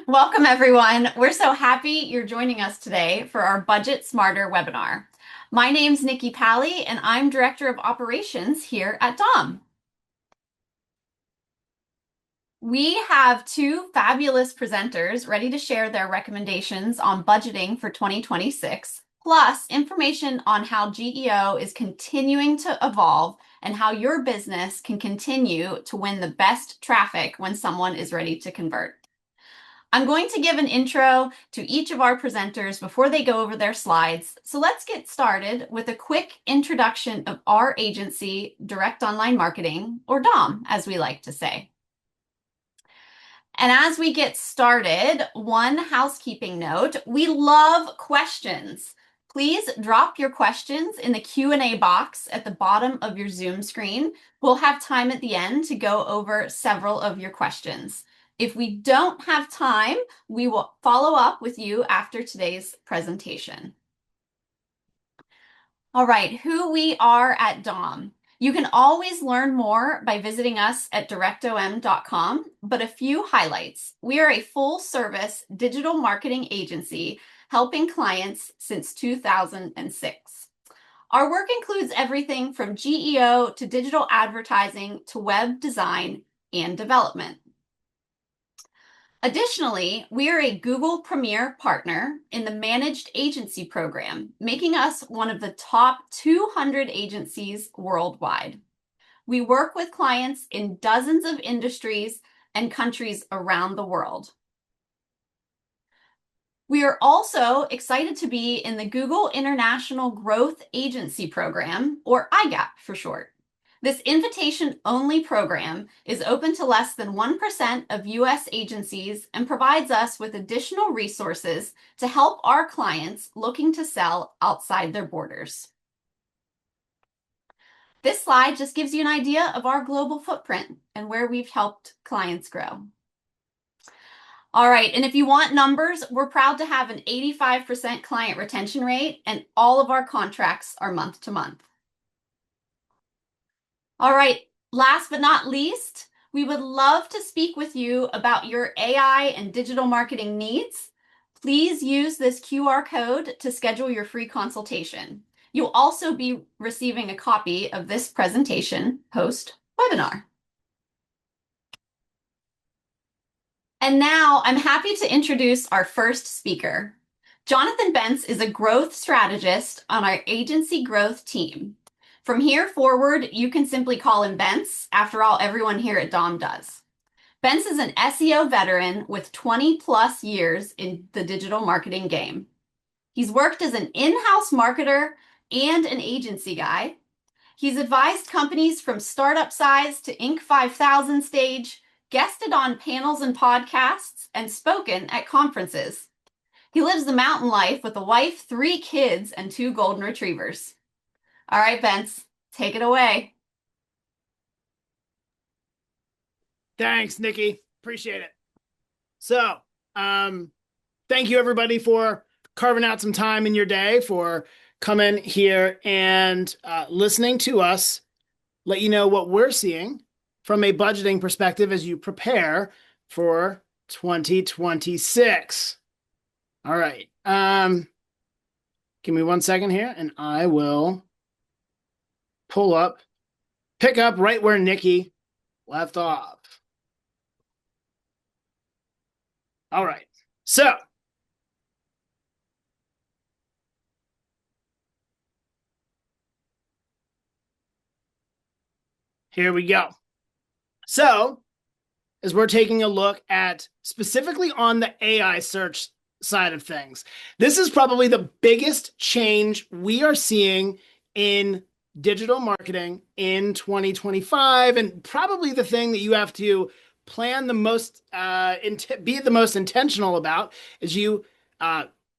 Welcome, everyone. We're so happy you're joining us today for our Budget Smarter webinar. My name's Nikki Pally, and I'm Director of Operations here at DOM. We have two fabulous presenters ready to share their recommendations on budgeting for 2026, plus information on how GEO is continuing to evolve and how your business can continue to win the best traffic when someone is ready to convert. I'm going to give an intro to each of our presenters before they go over their slides. So let's get started with a quick introduction of our agency, Direct Online Marketing, or DOM, as we like to say. And as we get started, one housekeeping note, we love questions. Please drop your questions in the Q&A box at the bottom of your Zoom screen. We'll have time at the end to go over several of your questions. If we don't have time, we will follow up with you after today's presentation. All right, who we are at DOM. You can always learn more by visiting us at directom.com, but a few highlights. We are a full-service digital marketing agency helping clients since 2006. Our work includes everything from GEO to digital advertising to web design and development. Additionally, we are a Google Premier partner in the Managed Agency Program, making us one of the top 200 agencies worldwide. We work with clients in dozens of industries and countries around the world. We are also excited to be in the Google International Growth Agency Program, or IGAP for short. This invitation-only program is open to less than 1% of U.S. agencies and provides us with additional resources to help our clients looking to sell outside their borders. This slide just gives you an idea of our global footprint and where we've helped clients grow. All right, and if you want numbers, we're proud to have an 85% client retention rate, and all of our contracts are month to month. All right, last but not least, we would love to speak with you about your AI and digital marketing needs. Please use this QR code to schedule your free consultation. You'll also be receiving a copy of this presentation post-webinar. And now I'm happy to introduce our first speaker. Jonathan Bentz is a growth strategist on our agency growth team. From here forward, you can simply call him Bentz. After all, everyone here at DOM does. Bentz is an SEO veteran with 20 plus years in the digital marketing game. He's worked as an in-house marketer and an agency guy. He's advised companies from startup size to Inc. 5000 stage, guested on panels and podcasts, and spoken at conferences. He lives the mountain life with a wife, 3 kids, and 2 golden retrievers. All right, Bentz, take it away. Thanks, Nikki. Appreciate it. So, thank you everybody for carving out some time in your day for coming here and listening to us, let you know what we're seeing from a budgeting perspective as you prepare for 2026. All right. Give me 1 second here and I will pick up right where Nikki left off. All right. So, here we go. So, as we're taking a look at specifically on the AI search side of things, this is probably the biggest change we are seeing in digital marketing in 2025, and probably the thing that you have to plan the most, be the most intentional about as you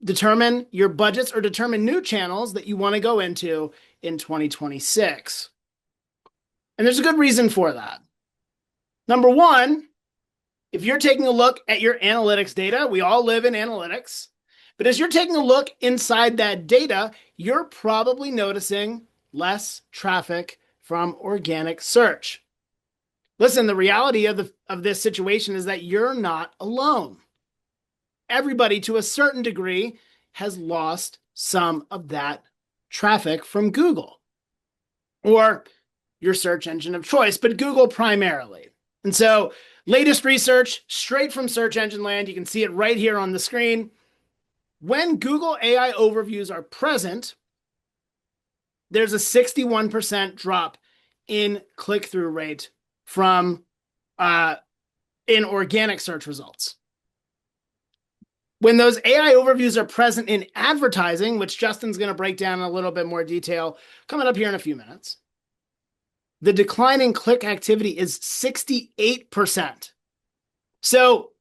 determine your budgets or determine new channels that you want to go into in 2026. And there's a good reason for that. Number one, if you're taking a look at your analytics data, we all live in analytics, but as you're taking a look inside that data, you're probably noticing less traffic from organic search. Listen, the reality of this situation is that you're not alone. everybody to a certain degree has lost some of that traffic from Google or your search engine of choice, but Google primarily. And so latest research straight from search engine land, you can see it right here on the screen. When Google AI overviews are present, there's a 61% drop in click-through rate from in organic search results. When those AI overviews are present in advertising, which Justin's going to break down in a little bit more detail coming up here in a few minutes, the decline in click activity is 68%. So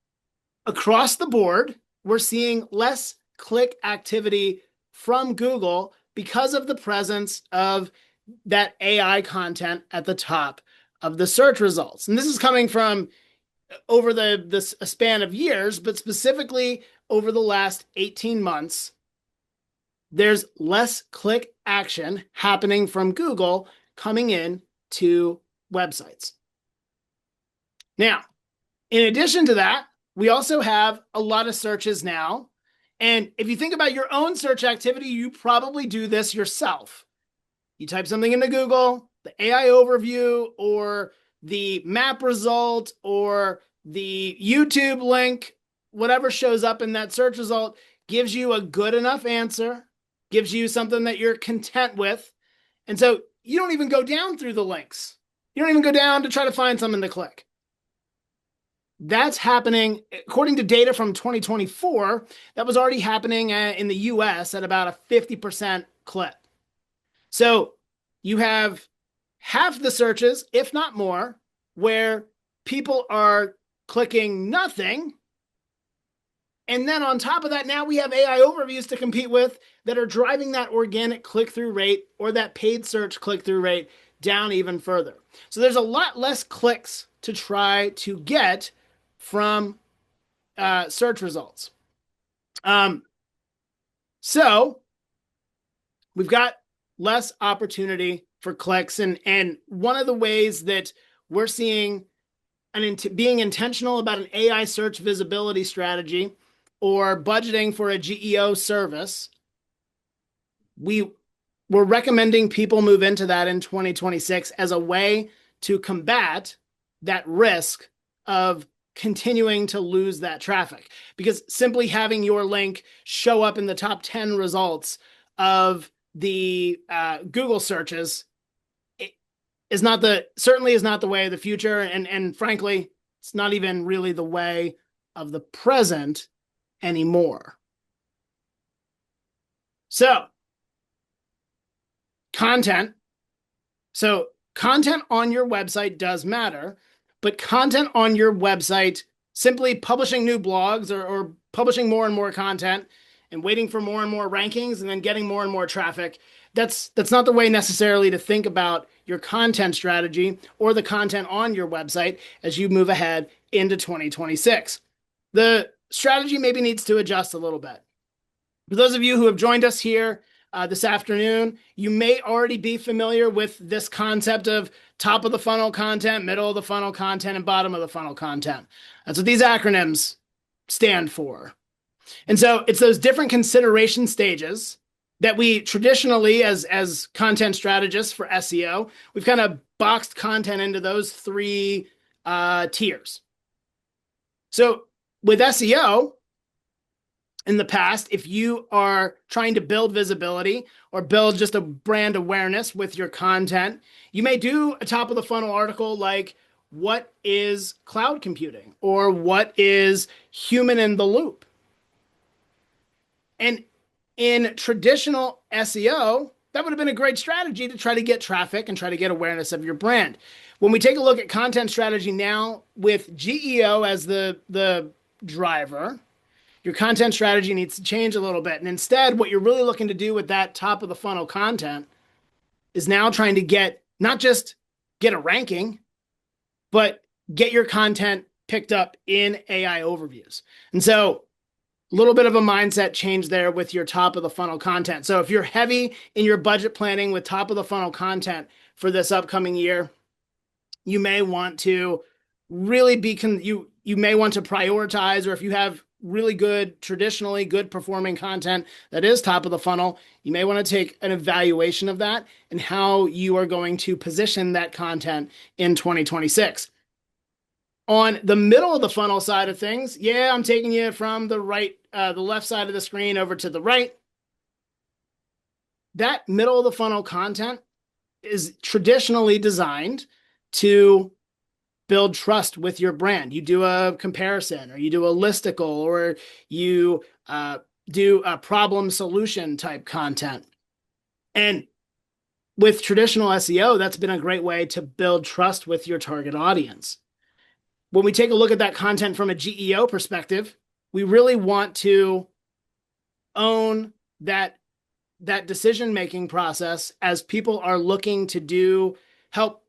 across the board, we're seeing less click activity from Google because of the presence of that AI content at the top of the search results. And this is coming from over the span of years, but specifically over the last 18 months, there's less click action happening from Google coming in to websites. Now, in addition to that, we also have a lot of searches now. And if you think about your own search activity, you probably do this yourself. You type something into Google, the AI overview, or the map result, or the YouTube link, whatever shows up in that search result gives you a good enough answer, gives you something that you're content with. And so you don't even go down through the links. You don't even go down to try to find something to click. That's happening, according to data from 2024, that was already happening in the US at about a 50% clip. So you have half the searches, if not more, where people are clicking nothing. And then on top of that, now we have AI overviews to compete with that are driving that organic click-through rate or that paid search click-through rate down even further. So there's a lot less clicks to try to get from search results. So we've got less opportunity for clicks. And one of the ways that we're seeing being intentional about an AI search visibility strategy or budgeting for a GEO service, we're recommending people move into that in 2026 as a way to combat that risk of continuing to lose that traffic. Because simply having your link show up in the top 10 results of the Google searches certainly is not the way of the future. And frankly, it's not even really the way of the present anymore. So content. So content on your website does matter, but content on your website, simply publishing new blogs or publishing more and more content and waiting for more and more rankings and then getting more and more traffic, that's not the way necessarily to think about your content strategy or the content on your website as you move ahead into 2026. The strategy maybe needs to adjust a little bit. For those of you who have joined us here this afternoon, you may already be familiar with this concept of top of the funnel content, middle of the funnel content, and bottom of the funnel content. That's what these acronyms stand for. And so it's those different consideration stages that we traditionally, as content strategists for SEO, we've kind of boxed content into those three tiers. So with SEO, in the past, if you are trying to build visibility or build just a brand awareness with your content, you may do a top of the funnel article like, what is cloud computing? Or what is human in the loop? And in traditional SEO, that would have been a great strategy to try to get traffic and try to get awareness of your brand. When we take a look at content strategy now with GEO as the driver, your content strategy needs to change a little bit. And instead, what you're really looking to do with that top of the funnel content is now trying to get, not just get a ranking, but get your content picked up in AI overviews. And so a little bit of a mindset change there with your top of the funnel content. So if you're heavy in your budget planning with top of the funnel content for this upcoming year, you may want to really you may want to prioritize, or if you have really good, traditionally good performing content that is top of the funnel, you may want to take an evaluation of that and how you are going to position that content in 2026. On the middle of the funnel side of things, yeah, I'm taking you from the left side of the screen over to the right. That middle of the funnel content is traditionally designed to build trust with your brand. You do a comparison, or you do a listicle, or you do a problem solution type content. And with traditional SEO, that's been a great way to build trust with your target audience. When we take a look at that content from a GEO perspective, we really want to own that decision-making process as people are looking to help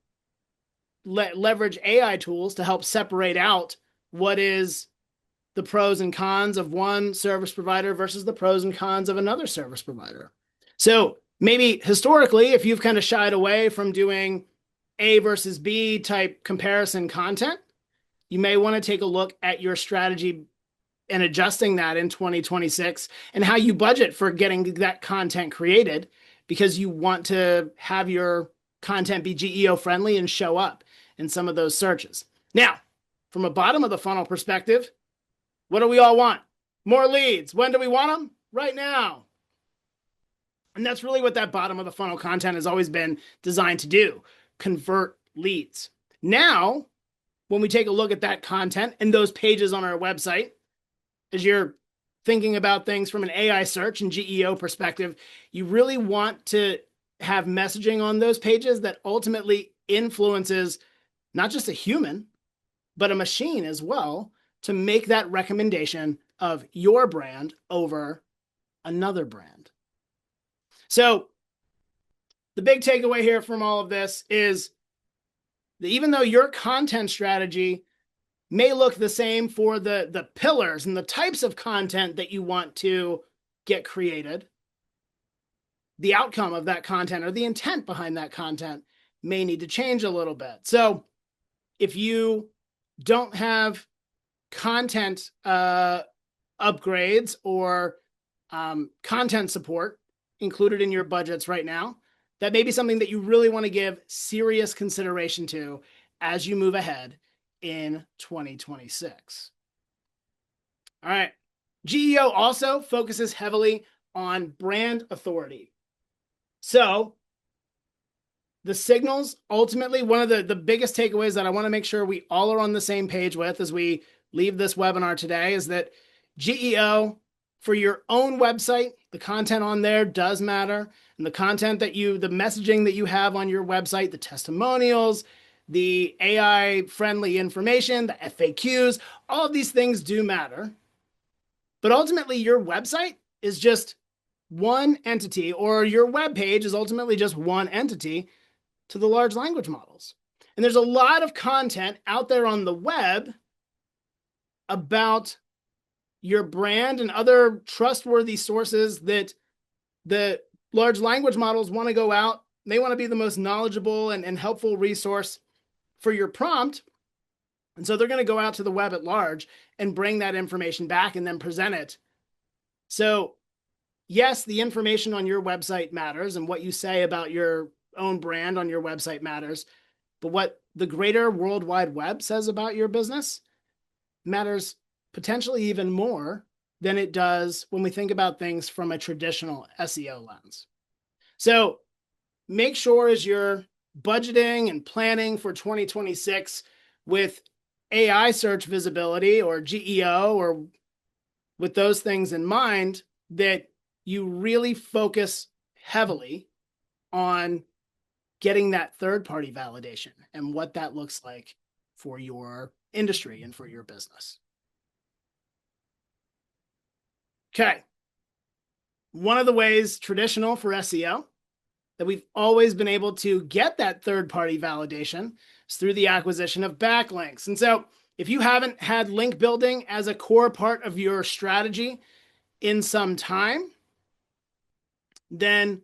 leverage AI tools to help separate out what is the pros and cons of one service provider versus the pros and cons of another service provider. So maybe historically, if you've kind of shied away from doing A versus B type comparison content, you may want to take a look at your strategy and adjusting that in 2026 and how you budget for getting that content created, because you want to have your content be GEO friendly and show up in some of those searches. Now, from a bottom of the funnel perspective, what do we all want? More leads. When do we want them? Right now. And that's really what that bottom of the funnel content has always been designed to do: convert leads. Now, when we take a look at that content and those pages on our website, as you're thinking about things from an AI search and GEO perspective, you really want to have messaging on those pages that ultimately influences not just a human, but a machine as well, to make that recommendation of your brand over another brand. So the big takeaway here from all of this is that even though your content strategy may look the same for the pillars and the types of content that you want to get created, the outcome of that content or the intent behind that content may need to change a little bit. So if you don't have content upgrades or content support included in your budgets right now, that may be something that you really want to give serious consideration to as you move ahead in 2026. All right. GEO also focuses heavily on brand authority. So the signals, ultimately, one of the biggest takeaways that I want to make sure we all are on the same page with as we leave this webinar today is that GEO for your own website, the content on there does matter. And the content the messaging that you have on your website, the testimonials, the AI friendly information, the FAQs, all of these things do matter. But ultimately, your website is just one entity, or your web page is ultimately just one entity to the large language models. And there's a lot of content out there on the web about your brand and other trustworthy sources that the large language models want to go out. They want to be the most knowledgeable and helpful resource for your prompt. And so they're going to go out to the web at large and bring that information back and then present it. So yes, the information on your website matters and what you say about your own brand on your website matters. But what the greater World Wide Web says about your business matters potentially even more than it does when we think about things from a traditional SEO lens. So make sure as you're budgeting and planning for 2026 with AI search visibility or GEO, or with those things in mind, that you really focus heavily on getting that third-party validation and what that looks like for your industry and for your business. Okay. One of the ways traditional for SEO that we've always been able to get that third-party validation is through the acquisition of backlinks. And so if you haven't had link building as a core part of your strategy in some time, then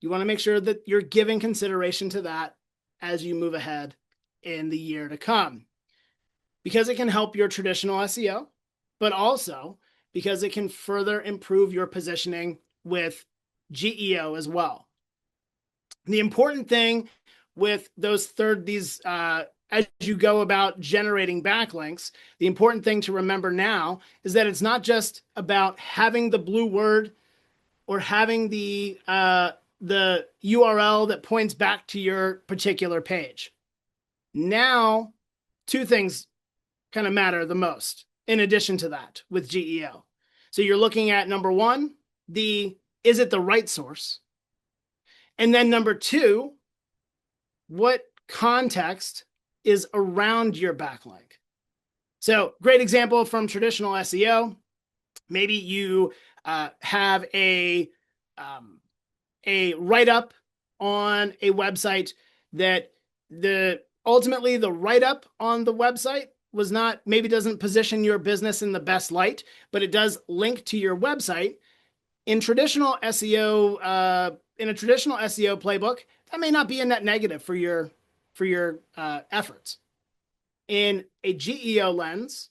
you want to make sure that you're giving consideration to that as you move ahead in the year to come, because it can help your traditional SEO. but also because it can further improve your positioning with GEO as well. The important thing with these as you go about generating backlinks, the important thing to remember now is that it's not just about having the blue word or having the URL that points back to your particular page. Now, two things kind of matter the most in addition to that with GEO. So you're looking at number one, is it the right source? And then number two, what context is around your backlink? So great example from traditional SEO. Maybe you have a write-up on a website that ultimately the write-up on the website was not, maybe doesn't position your business in the best light, but it does link to your website. In traditional SEO, in a traditional SEO playbook, that may not be a net negative for your efforts. In a GEO lens,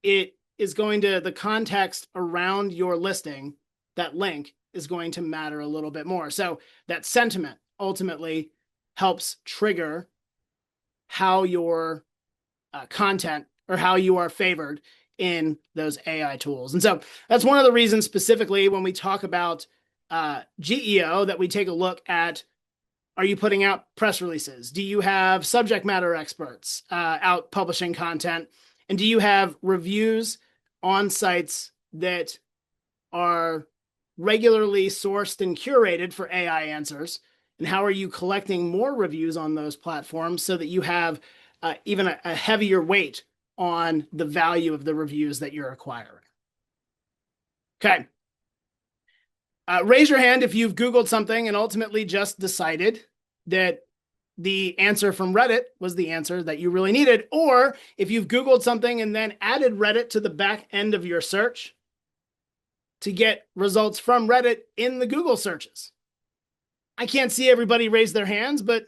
it is going to, the context around your listing, that link is going to matter a little bit more. So that sentiment ultimately helps trigger how your content or how you are favored in those AI tools. And so that's one of the reasons specifically when we talk about GEO that we take a look at, are you putting out press releases? Do you have subject matter experts out publishing content? And do you have reviews on sites that are regularly sourced and curated for AI answers? And how are you collecting more reviews on those platforms so that you have even a heavier weight on the value of the reviews that you're acquiring? Okay. Raise your hand if you've Googled something and ultimately just decided that the answer from Reddit was the answer that you really needed, or if you've Googled something and then added Reddit to the back end of your search to get results from Reddit in the Google searches. I can't see everybody raise their hands, but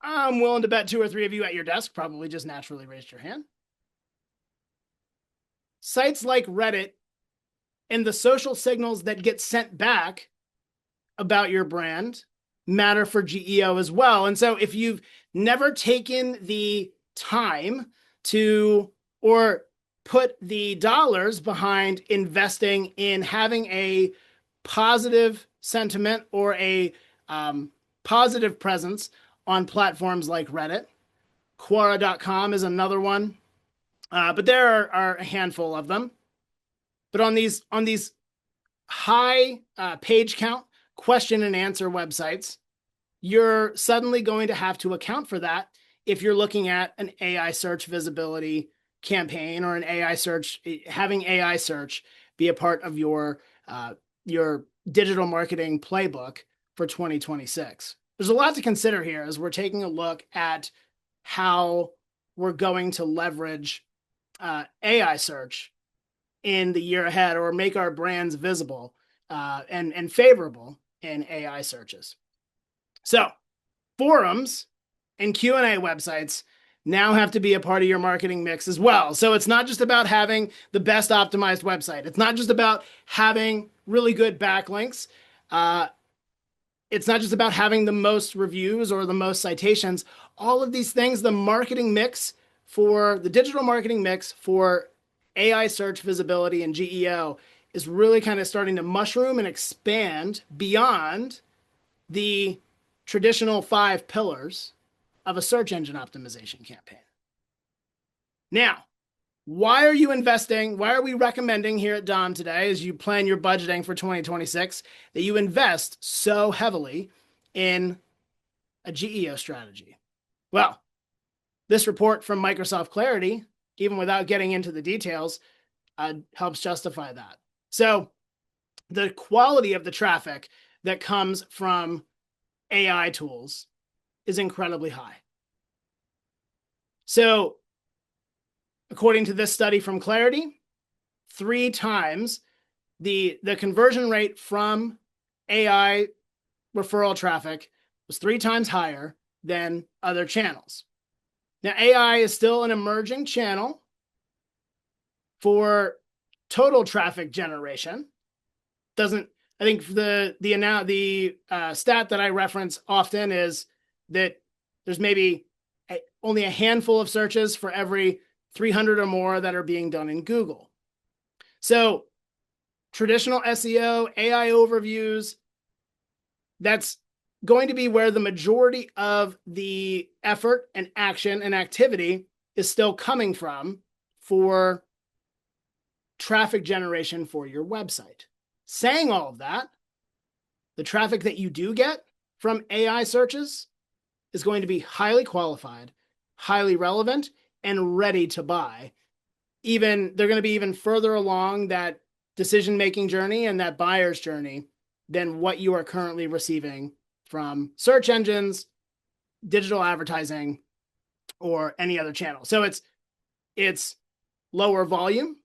I'm willing to bet 2 or 3 of you at your desk probably just naturally raised your hand. Sites like Reddit and the social signals that get sent back about your brand matter for GEO as well. And so if you've never taken the time to, or put the dollars behind investing in having a positive sentiment or a positive presence on platforms like Reddit, Quora.com is another one, but there are a handful of them. But on these high page count question and answer websites, you're suddenly going to have to account for that if you're looking at an AI search visibility campaign or an AI search, having AI search be a part of your digital marketing playbook for 2026. There's a lot to consider here as we're taking a look at how we're going to leverage AI search in the year ahead, or make our brands visible and favorable in AI searches. So forums and Q&A websites now have to be a part of your marketing mix as well. So it's not just about having the best optimized website. It's not just about having really good backlinks. It's not just about having the most reviews or the most citations. All of these things, the marketing mix for the digital marketing mix for AI search visibility and GEO is really kind of starting to mushroom and expand beyond the traditional 5 pillars of a search engine optimization campaign. Now, why are you investing? Why are we recommending here at Dom today, as you plan your budgeting for 2026, that you invest so heavily in a GEO strategy? Well, this report from Microsoft Clarity, even without getting into the details, helps justify that. So the quality of the traffic that comes from AI tools is incredibly high. So according to this study from Clarity, 3 times the conversion rate from AI referral traffic was 3 times higher than other channels. Now, AI is still an emerging channel, for total traffic generation. Doesn't, I think the stat that I reference often is that there's maybe only a handful of searches for every 300 or more that are being done in Google. So traditional SEO, AI overviews, that's going to be where the majority of the effort and action and activity is still coming from for traffic generation for your website. Saying all of that, the traffic that you do get from AI searches is going to be highly qualified, highly relevant, and ready to buy. They're going to be even further along that decision-making journey and that buyer's journey than what you are currently receiving from search engines, digital advertising, or any other channel. So it's lower volume,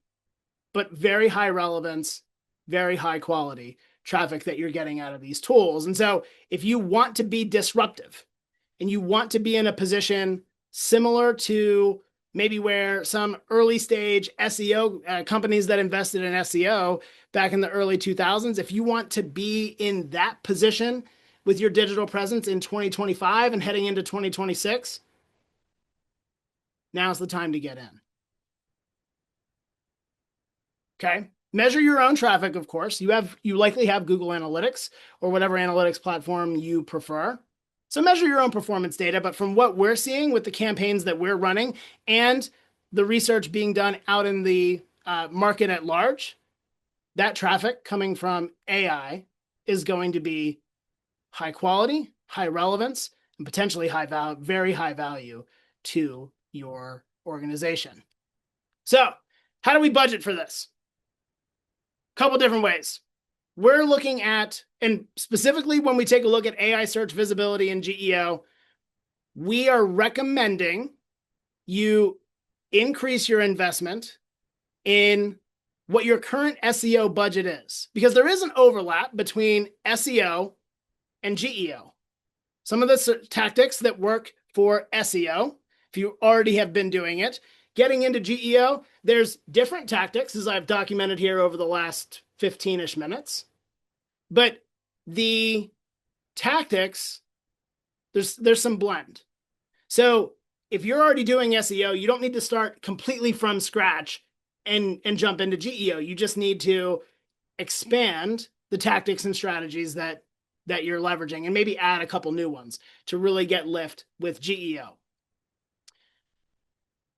but very high relevance, very high quality traffic that you're getting out of these tools. And so if you want to be disruptive and you want to be in a position similar to maybe where some early stage SEO companies that invested in SEO back in the early 2000s, if you want to be in that position with your digital presence in 2025 and heading into 2026, now's the time to get in. Okay. Measure your own traffic, of course. You likely have Google Analytics or whatever analytics platform you prefer. So measure your own performance data, but from what we're seeing with the campaigns that we're running and the research being done out in the market at large, that traffic coming from AI is going to be high quality, high relevance, and potentially very high value to your organization. So how do we budget for this? Couple different ways. We're looking at, and specifically when we take a look at AI search visibility and GEO, we are recommending you increase your investment in what your current SEO budget is, because there is an overlap between SEO and GEO. Some of the tactics that work for SEO, if you already have been doing it, getting into GEO, there's different tactics, as I've documented here over the last 15-ish minutes. But the tactics, there's some blend. So if you're already doing SEO, you don't need to start completely from scratch and jump into GEO. You just need to expand the tactics and strategies that you're leveraging and maybe add a couple new ones to really get lift with GEO.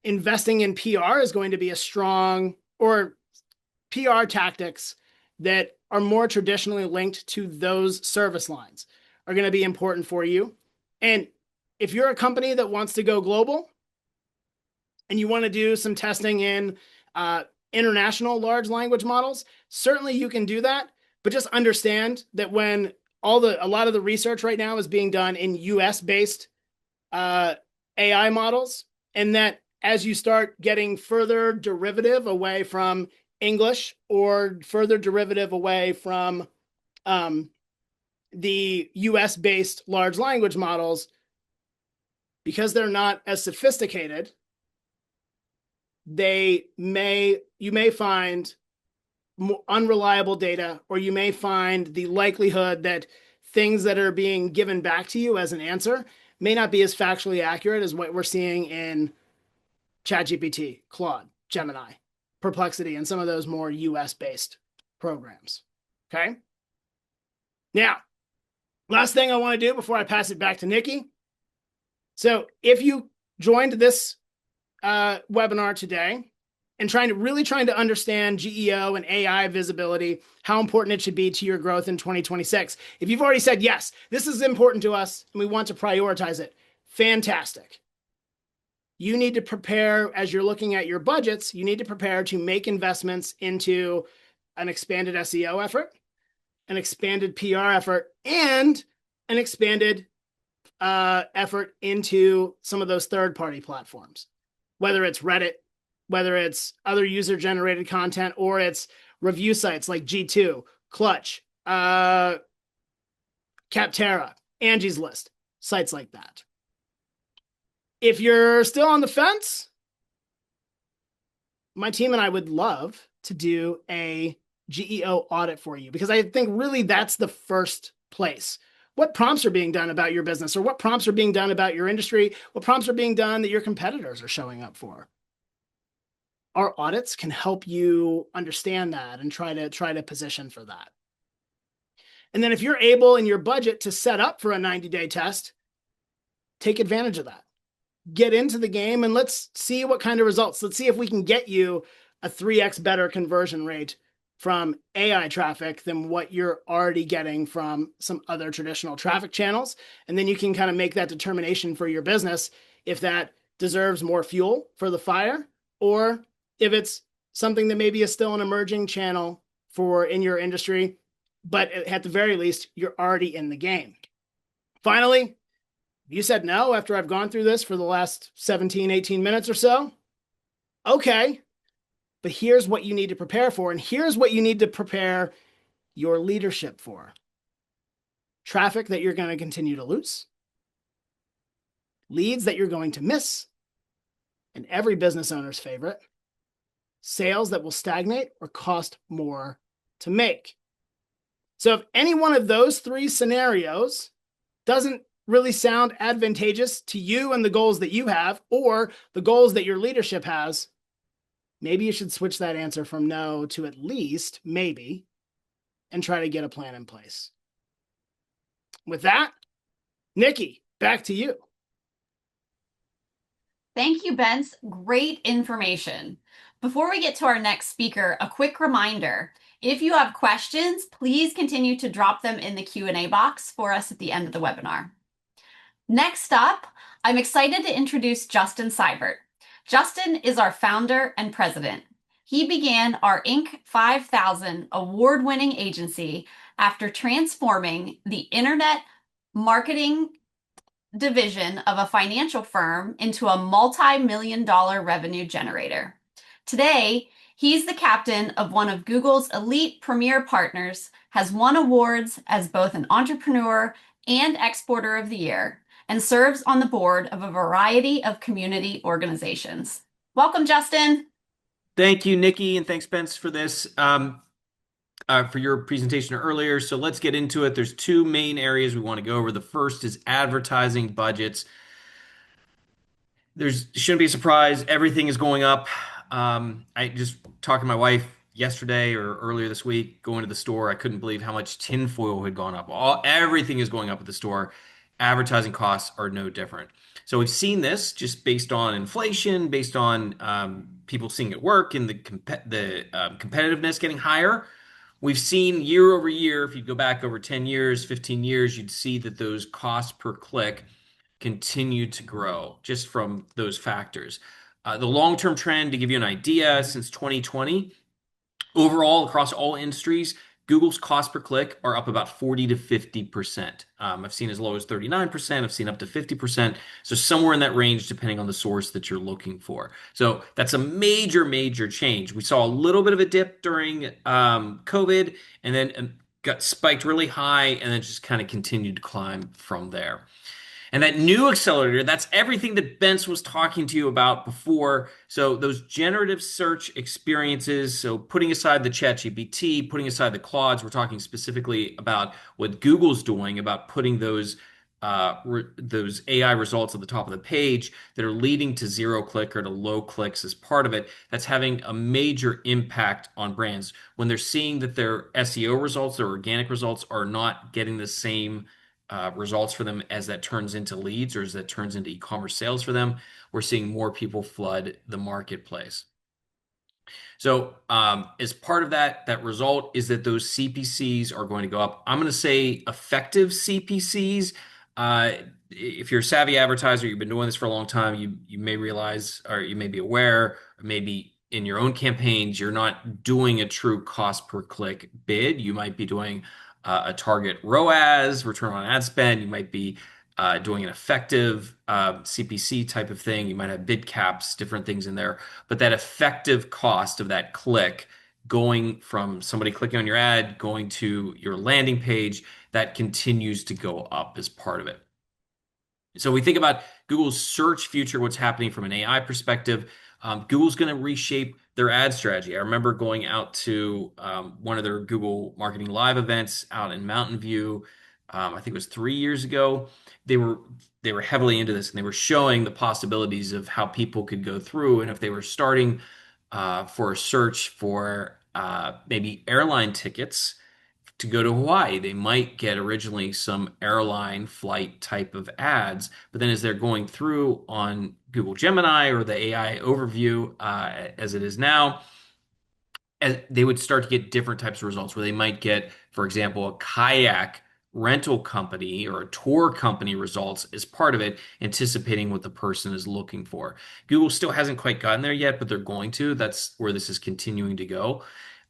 Investing in PR is going to be a strong, or PR tactics that are more traditionally linked to those service lines are going to be important for you. And if you're a company that wants to go global and you want to do some testing in international large language models, certainly you can do that. But just understand that when a lot of the research right now is being done in US-based AI models, and that as you start getting further derivative away from English or further derivative away from the US-based large language models, because they're not as sophisticated, you may find more unreliable data, or you may find the likelihood that things that are being given back to you as an answer may not be as factually accurate as what we're seeing in ChatGPT, Claude, Gemini, Perplexity, and some of those more US-based programs. Okay? Now, last thing I want to do before I pass it back to Nikki. So if you joined this webinar today and really trying to understand GEO and AI visibility, how important it should be to your growth in 2026. If you've already said, yes, this is important to us and we want to prioritize it, fantastic. You need to prepare, as you're looking at your budgets, you need to prepare to make investments into an expanded SEO effort, an expanded PR effort, and an expanded effort into some of those third-party platforms, whether it's Reddit, whether it's other user-generated content, or it's review sites like G2, Clutch, Capterra, Angie's List, sites like that. If you're still on the fence, my team and I would love to do a GEO audit for you, because I think really that's the first place. What prompts are being done about your business, or what prompts are being done about your industry? What prompts are being done that your competitors are showing up for? Our audits can help you understand that and try to position for that. And then if you're able in your budget to set up for a 90-day test, take advantage of that. Get into the game and let's see what kind of results. Let's see if we can get you a 3x better conversion rate from AI traffic than what you're already getting from some other traditional traffic channels. And then you can kind of make that determination for your business if that deserves more fuel for the fire, or if it's something that maybe is still an emerging channel for in your industry, but at the very least, you're already in the game. Finally, you said no after I've gone through this for the last 17, 18 minutes or so. Okay, but here's what you need to prepare for, and here's what you need to prepare your leadership for. Traffic that you're going to continue to lose, leads that you're going to miss, and every business owner's favorite, sales that will stagnate or cost more to make. So if any one of those three scenarios doesn't really sound advantageous to you and the goals that you have, or the goals that your leadership has, maybe you should switch that answer from no to at least maybe, and try to get a plan in place. With that, Nikki, back to you. Thank you, Bence. Great information. Before we get to our next speaker, a quick reminder. If you have questions, please continue to drop them in the Q&A box for us at the end of the webinar. Next up, I'm excited to introduce Justin Seibert. Justin is our founder and president. He began our Inc. 5000 award-winning agency after transforming the internet marketing division of a financial firm into a multi-million-dollar revenue generator. Today, he's the captain of one of Google's elite premier partners, has won awards as both an entrepreneur and exporter of the year, and serves on the board of a variety of community organizations. Welcome, Justin. Thank you, Nikki, and thanks, Spence, for this, for your presentation earlier. So let's get into it. There's two main areas we want to go over. The first is advertising budgets. Shouldn't be a surprise. Everything is going up. I just talked to my wife yesterday or earlier this week, going to the store. I couldn't believe how much tinfoil had gone up. Everything is going up at the store. Advertising costs are no different. So we've seen this just based on inflation, based on people seeing it work, and the competitiveness getting higher. We've seen year over year, if you go back over 10 years, 15 years, you'd see that those costs per click continue to grow just from those factors. The long-term trend, to give you an idea, since 2020, overall across all industries, Google's cost per click are up about 40 to 50%. I've seen as low as 39%. I've seen up to 50%. So somewhere in that range, depending on the source that you're looking for. So that's a major, major change. We saw a little bit of a dip during COVID, and then got spiked really high, and then just kind of continued to climb from there. And that new accelerator, that's everything that Bence was talking to you about before. So those generative search experiences, so putting aside the ChatGPT, putting aside the Claudes, we're talking specifically about what Google's doing about putting those AI results at the top of the page that are leading to zero click or to low clicks as part of it. That's having a major impact on brands when they're seeing that their SEO results, their organic results, are not getting the same results for them as that turns into leads or as that turns into e-commerce sales for them. We're seeing more people flood the marketplace. So as part of that result is that those CPCs are going to go up. I'm going to say effective CPCs. If you're a savvy advertiser, you've been doing this for a long time, you may realize, or you may be aware, or maybe in your own campaigns, you're not doing a true cost per click bid. You might be doing a target ROAS, return on ad spend. You might be doing an effective CPC type of thing. You might have bid caps, different things in there. But that effective cost of that click going from somebody clicking on your ad, going to your landing page, that continues to go up as part of it. So we think about Google's search future, what's happening from an AI perspective. Google's going to reshape their ad strategy. I remember going out to one of their Google Marketing Live events out in Mountain View. I think it was 3 years ago. They were they were heavily into this, and they were showing the possibilities of how people could go through, and if they were starting for a search for maybe airline tickets to go to Hawaii. They might get originally some airline flight type of ads, but then as they're going through on Google Gemini or the AI overview as it is now, as they would start to get different types of results where they might get, for example, a kayak rental company or a tour company results as part of it, anticipating what the person is looking for. Google still hasn't quite gotten there yet, but they're going to. That's where this is continuing to go.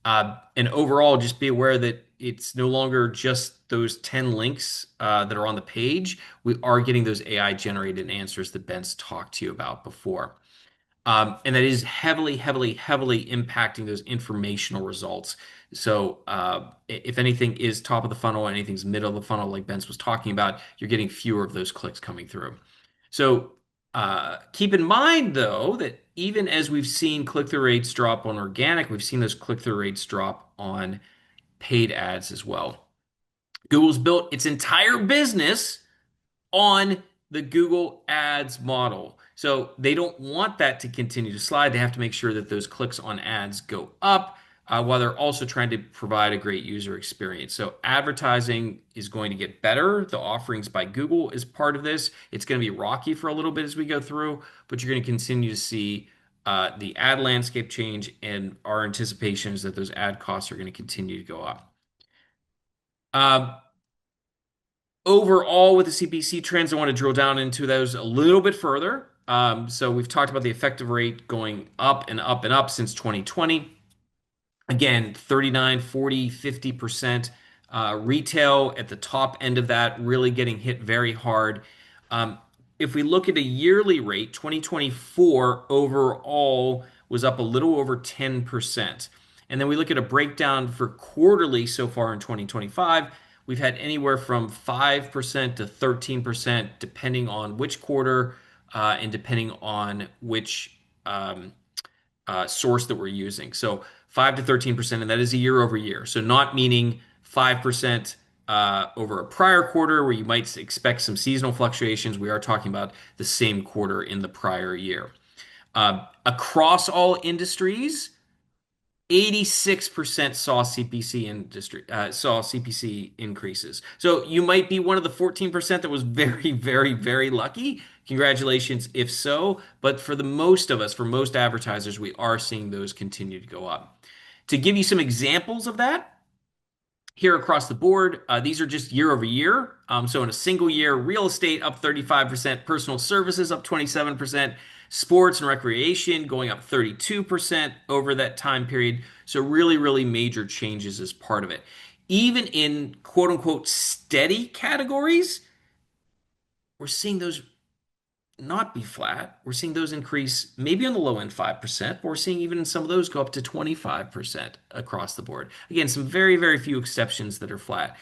And overall, just be aware that it's no longer just those 10 links that are on the page. We are getting those AI generated answers that Ben's talked to you about before. And that is heavily, heavily, heavily impacting those informational results. So if anything is top of the funnel, anything's middle of the funnel, like Ben's was talking about, you're getting fewer of those clicks coming through. So keep in mind, though, that even as we've seen click-through rates drop on organic, we've seen those click-through rates drop on paid ads as well. Google's built its entire business on the Google Ads model. So they don't want that to continue to slide. They have to make sure that those clicks on ads go up while they're also trying to provide a great user experience. So advertising is going to get better. The offerings by Google is part of this. It's going to be rocky for a little bit as we go through, but you're going to continue to see the ad landscape change, and our anticipation is that those ad costs are going to continue to go up. Overall, with the CPC trends, I want to drill down into those a little bit further. So we've talked about the effective rate going up and up and up since 2020. Again, 39, 40, 50%. Retail at the top end of that, really getting hit very hard. If we look at a yearly rate, 2024 overall was up a little over 10%. And then we look at a breakdown for quarterly so far in 2025. We've had anywhere from 5% to 13%, depending on which quarter and depending on which source that we're using. So 5 to 13%, and that is a year over year. So not meaning 5% over a prior quarter where you might expect some seasonal fluctuations. We are talking about the same quarter in the prior year. Across all industries, 86% saw CPC increases. So you might be one of the 14% that was very, very, very lucky. Congratulations, if so. But for the most of us, for most advertisers, we are seeing those continue to go up. To give you some examples of that, here across the board, these are just year over year. So in a single year, real estate up 35%, personal services up 27%, sports and recreation going up 32% over that time period. So really, really major changes as part of it. Even in quote unquote steady categories, we're seeing those not be flat. We're seeing those increase maybe on the low end 5%, but we're seeing even some of those go up to 25% across the board. Again, some very, very few exceptions that are flat.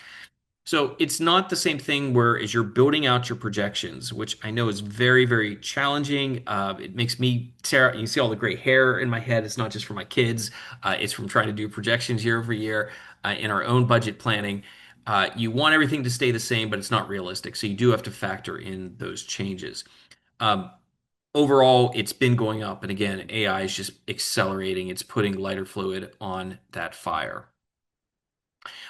So it's not the same thing where as you're building out your projections, which I know is very, very challenging. It makes me tear. You can see all the gray hair in my head. It's not just for my kids. It's from trying to do projections year over year in our own budget planning. You want everything to stay the same, but it's not realistic. So you do have to factor in those changes. Overall, it's been going up. And again, AI is just accelerating. It's putting lighter fluid on that fire.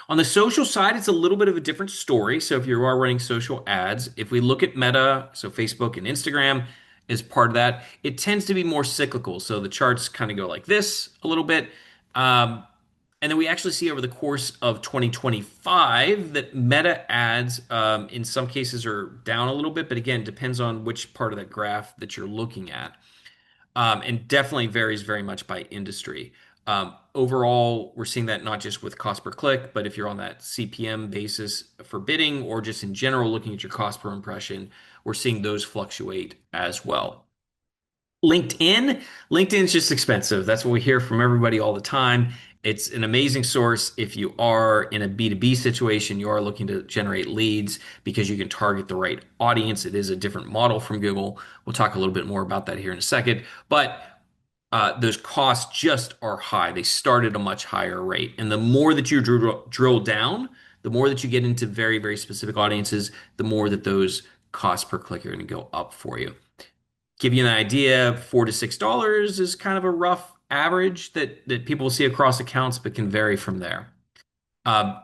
On the social side, it's a little bit of a different story. So if you are running social ads, if we look at Meta, so Facebook and Instagram is part of that, it tends to be more cyclical. So the charts kind of go like this a little bit. And then we actually see over the course of 2025 that Meta ads in some cases are down a little bit, but again, depends on which part of that graph that you're looking at. And definitely varies very much by industry. Overall, we're seeing that not just with cost per click, but if you're on that CPM basis for bidding or just in general looking at your cost per impression, we're seeing those fluctuate as well. LinkedIn is just expensive. That's what we hear from everybody all the time. It's an amazing source if you are in a B2B situation, you are looking to generate leads because you can target the right audience. It is a different model from Google. We'll talk a little bit more about that here in a second. But those costs just are high. They start at a much higher rate. And the more that you drill down, the more that you get into very, very specific audiences, the more that those costs per click are going to go up for you. Give you an idea, $4 to $6 is kind of a rough average that people will see across accounts, but can vary from there. Uh,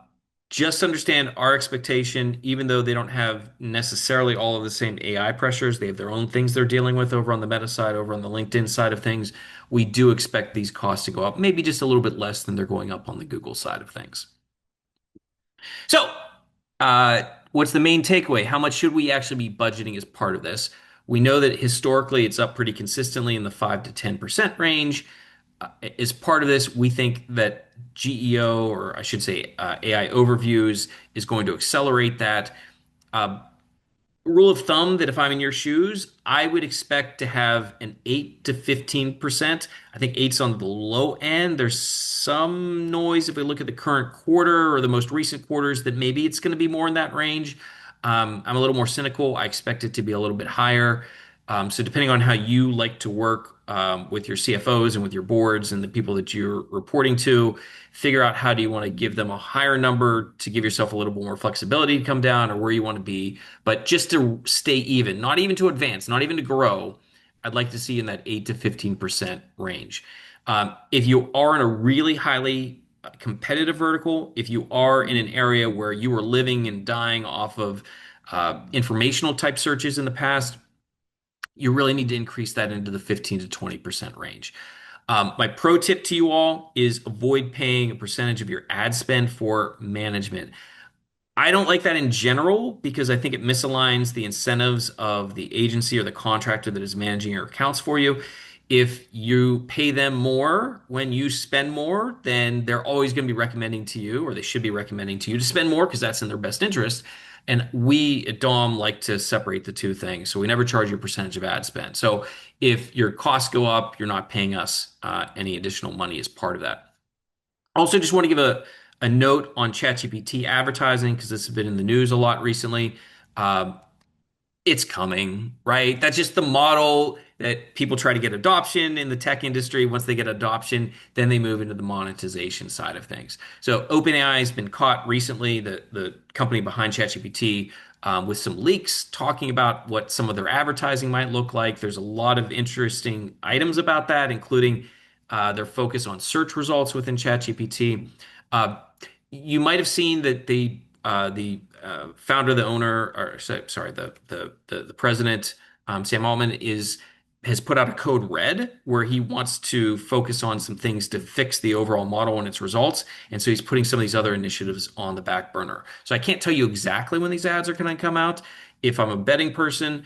just understand our expectation, even though they don't have necessarily all of the same AI pressures, they have their own things they're dealing with over on the Meta side, over on the LinkedIn side of things. We do expect these costs to go up, maybe just a little bit less than they're going up on the Google side of things. So, what's the main takeaway? How much should we actually be budgeting as part of this? We know that historically it's up pretty consistently in the 5 to 10% range. As part of this, we think that GEO, or I should say AI overviews, is going to accelerate that. Uh, Rule of thumb that if I'm in your shoes, I would expect to have an 8 to 15%. I think eight's on the low end. There's some noise if we look at the current quarter or the most recent quarters that maybe it's going to be more in that range. I'm a little more cynical. I expect it to be a little bit higher. So depending on how you like to work with your CFOs and with your boards and the people that you're reporting to, figure out how do you want to give them a higher number to give yourself a little bit more flexibility to come down or where you want to be. But just to stay even, not even to advance, not even to grow, I'd like to see in that 8 to 15% range. If you are in a really highly competitive vertical, if you are in an area where you were living and dying off of informational type searches in the past, you really need to increase that into the 15 to 20% range. My pro tip to you all is avoid paying a percentage of your ad spend for management. I don't like that in general because I think it misaligns the incentives of the agency or the contractor that is managing your accounts for you. If you pay them more when you spend more, then they're always going to be recommending to you, or they should be recommending to you to spend more because that's in their best interest. And we at Dom like to separate the two things. So we never charge you a percentage of ad spend. So if your costs go up, you're not paying us any additional money as part of that. Also, just want to give a note on ChatGPT advertising because this has been in the news a lot recently. Um, it's coming, right? That's just the model that people try to get adoption in the tech industry. Once they get adoption, then they move into the monetization side of things. So OpenAI has been caught recently, the company behind ChatGPT, with some leaks talking about what some of their advertising might look like. There's a lot of interesting items about that, including their focus on search results within ChatGPT. Uh, you might have seen that the founder, the owner, or sorry, the president, Sam Altman, has put out a code red where he wants to focus on some things to fix the overall model and its results, and so he's putting some of these other initiatives on the back burner. So I can't tell you exactly when these ads are going to come out. If I'm a betting person,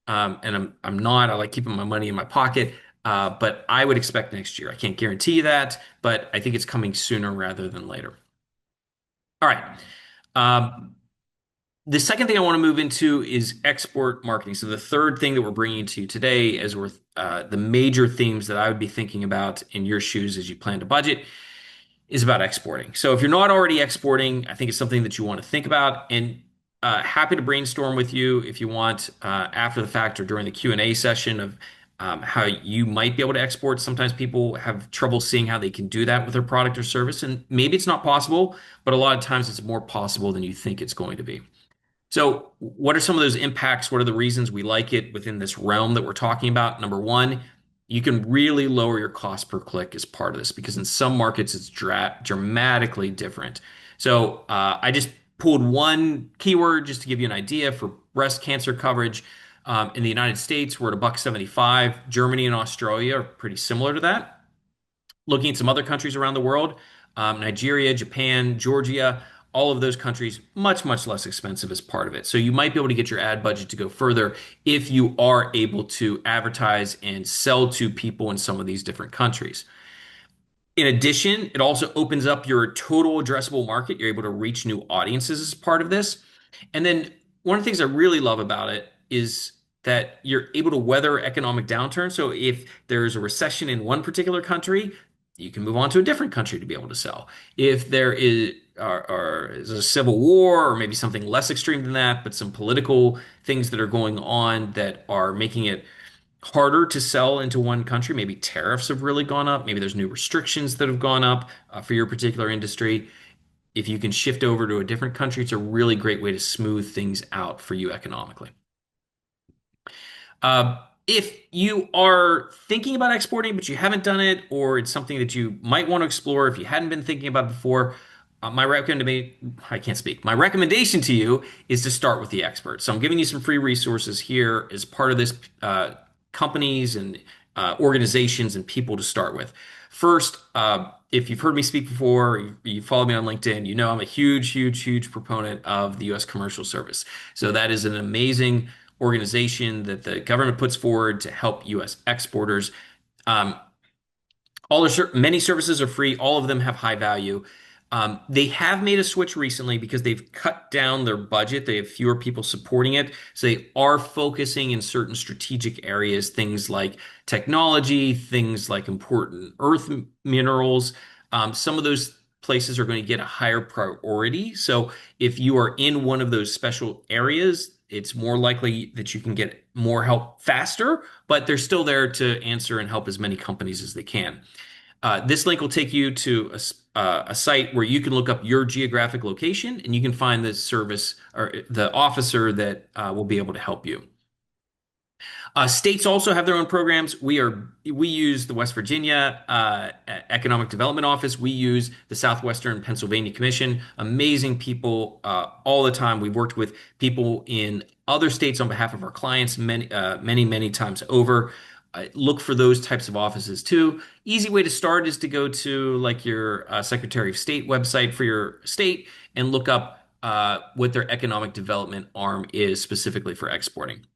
and I'm not, I like keeping my money in my pocket. But I would expect next year. I can't guarantee that, but I think it's coming sooner rather than later. All right. Um, the second thing I want to move into is export marketing. So the third thing that we're bringing to you today as we're the major themes that I would be thinking about in your shoes as you plan to budget is about exporting. So if you're not already exporting, I think it's something that you want to think about, and happy to brainstorm with you if you want after the fact or during the Q&A session of how you might be able to export. Sometimes people have trouble seeing how they can do that with their product or service, and maybe it's not possible, but a lot of times it's more possible than you think it's going to be. So, what are some of those impacts? What are the reasons we like it within this realm that we're talking about? Number one, you can really lower your cost per click as part of this because in some markets it's dramatically different. So, I just pulled one keyword just to give you an idea for breast cancer coverage. In the United States, we're at $1.75. Germany and Australia are pretty similar to that. Looking at some other countries around the world, Nigeria, Japan, Georgia, all of those countries, much, much less expensive as part of it. So you might be able to get your ad budget to go further if you are able to advertise and sell to people in some of these different countries. In addition, it also opens up your total addressable market. You're able to reach new audiences as part of this. And then one of the things I really love about it is that you're able to weather economic downturn. So if there's a recession in one particular country, you can move on to a different country to be able to sell. If there is a civil war or maybe something less extreme than that, but some political things that are going on that are making it harder to sell into one country. Maybe tariffs have really gone up. Maybe there's new restrictions that have gone up for your particular industry. If you can shift over to a different country, it's a really great way to smooth things out for you economically. If you are thinking about exporting, but you haven't done it, or it's something that you might want to explore if you hadn't been thinking about it before, I can't speak. My recommendation to you is to start with the expert. So I'm giving you some free resources here as part of this, companies and organizations and people to start with. First, if you've heard me speak before, you follow me on LinkedIn, you know I'm a huge, huge, huge proponent of the U.S. Commercial Service. So that is an amazing organization that the government puts forward to help U.S. exporters. Um, many services are free. All of them have high value. They have made a switch recently because they've cut down their budget. They have fewer people supporting it. So they are focusing in certain strategic areas, things like technology, things like important earth minerals. Some of those places are going to get a higher priority. So if you are in one of those special areas, it's more likely that you can get more help faster, but they're still there to answer and help as many companies as they can. This link will take you to a site where you can look up your geographic location and you can find the service or the officer that will be able to help you. States also have their own programs. We use the West Virginia Economic Development Office. We use the Southwestern Pennsylvania Commission. Amazing people all the time. We've worked with people in other states on behalf of our clients many times over. Look for those types of offices too. Easy way to start is to go to like your Secretary of State website for your state and look up what their economic development arm is specifically for exporting.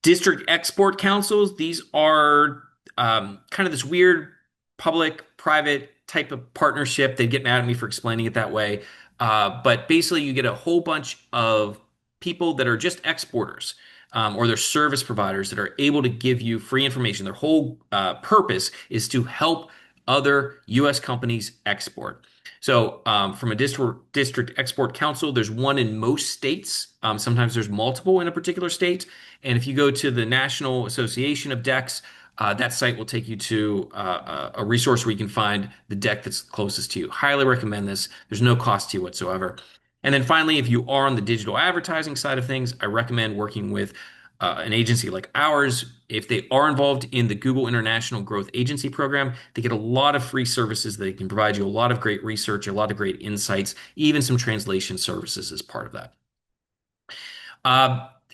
District export councils, these are kind of this weird public-private type of partnership. They get mad at me for explaining it that way. But basically, you get a whole bunch of people that are just exporters or they're service providers that are able to give you free information. Their whole purpose is to help other U.S. companies export. So, from a district export council, there's one in most states. Sometimes there's multiple in a particular state. And if you go to the National Association of Decks, that site will take you to a resource where you can find the deck that's closest to you. Highly recommend this. There's no cost to you whatsoever. And then finally, if you are on the digital advertising side of things, I recommend working with an agency like ours. If they are involved in the Google International Growth Agency program, they get a lot of free services. They can provide you a lot of great research, a lot of great insights, even some translation services as part of that.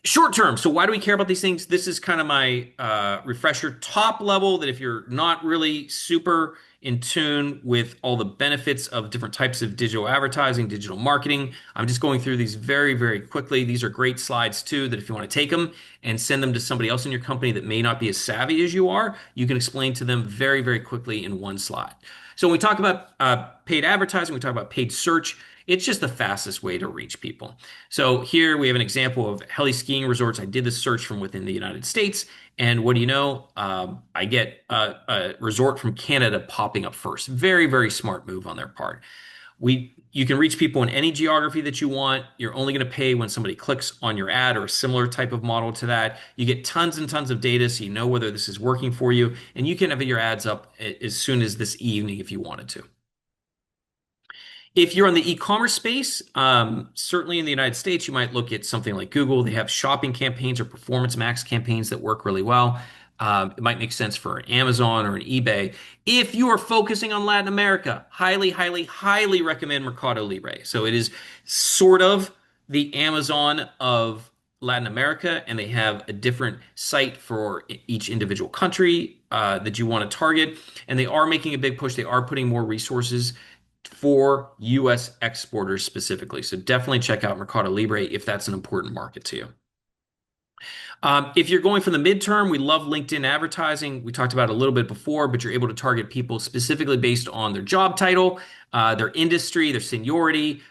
Short term. So why do we care about these things? This is kind of my refresher top level that if you're not really super in tune with all the benefits of different types of digital advertising, digital marketing, I'm just going through these very quickly. These are great slides too, that if you want to take them and send them to somebody else in your company that may not be as savvy as you are, you can explain to them very quickly in one slide. So when we talk about paid advertising, we talk about paid search. It's just the fastest way to reach people. So here we have an example of heli skiing resorts. I did this search from within the United States. And what do you know? I get a resort from Canada popping up first. Very smart move on their part. You can reach people in any geography that you want. You're only going to pay when somebody clicks on your ad or a similar type of model to that. You get tons and tons of data so you know whether this is working for you. And you can have your ads up as soon as this evening if you wanted to. If you're on the e-commerce space, certainly in the United States, you might look at something like Google. They have shopping campaigns or performance max campaigns that work really well. It might make sense for an Amazon or an eBay. If you are focusing on Latin America, highly recommend Mercado Libre. So it is sort of the Amazon of Latin America, and they have a different site for each individual country that you want to target. And they are making a big push. They are putting more resources for U.S. exporters specifically. So definitely check out Mercado Libre if that's an important market to you. If you're going for the midterm, we love LinkedIn advertising. We talked about it a little bit before, but you're able to target people specifically based on their job title, their industry, their seniority,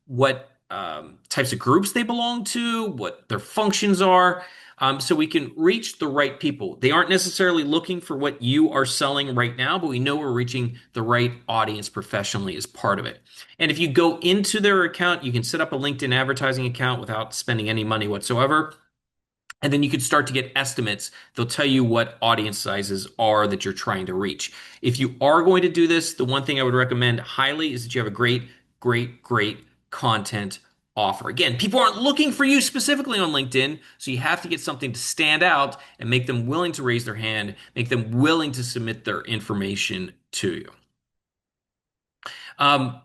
what types of groups they belong to, what their functions are. So we can reach the right people. They aren't necessarily looking for what you are selling right now, but we know we're reaching the right audience professionally as part of it. And if you go into their account, you can set up a LinkedIn advertising account without spending any money whatsoever. And then you could start to get estimates. They'll tell you what audience sizes are that you're trying to reach. If you are going to do this, the one thing I would recommend highly is that you have a great content offer. Again, people aren't looking for you specifically on LinkedIn, so you have to get something to stand out and make them willing to raise their hand, make them willing to submit their information to you. Um,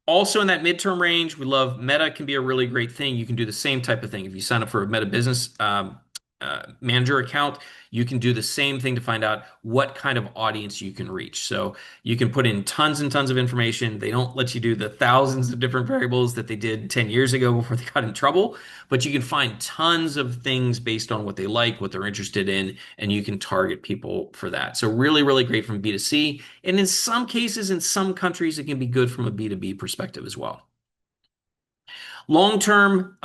Also in that midterm range, we love Meta can be a really great thing. You can do the same type of thing. If you sign up for a Meta Business Manager account, you can do the same thing to find out what kind of audience you can reach. So you can put in tons and tons of information. They don't let you do the thousands of different variables that they did 10 years ago before they got in trouble, but you can find tons of things based on what they like, what they're interested in, and you can target people for that. So really great from B2C. And in some cases, in some countries, it can be good from a B2B perspective as well. Long term,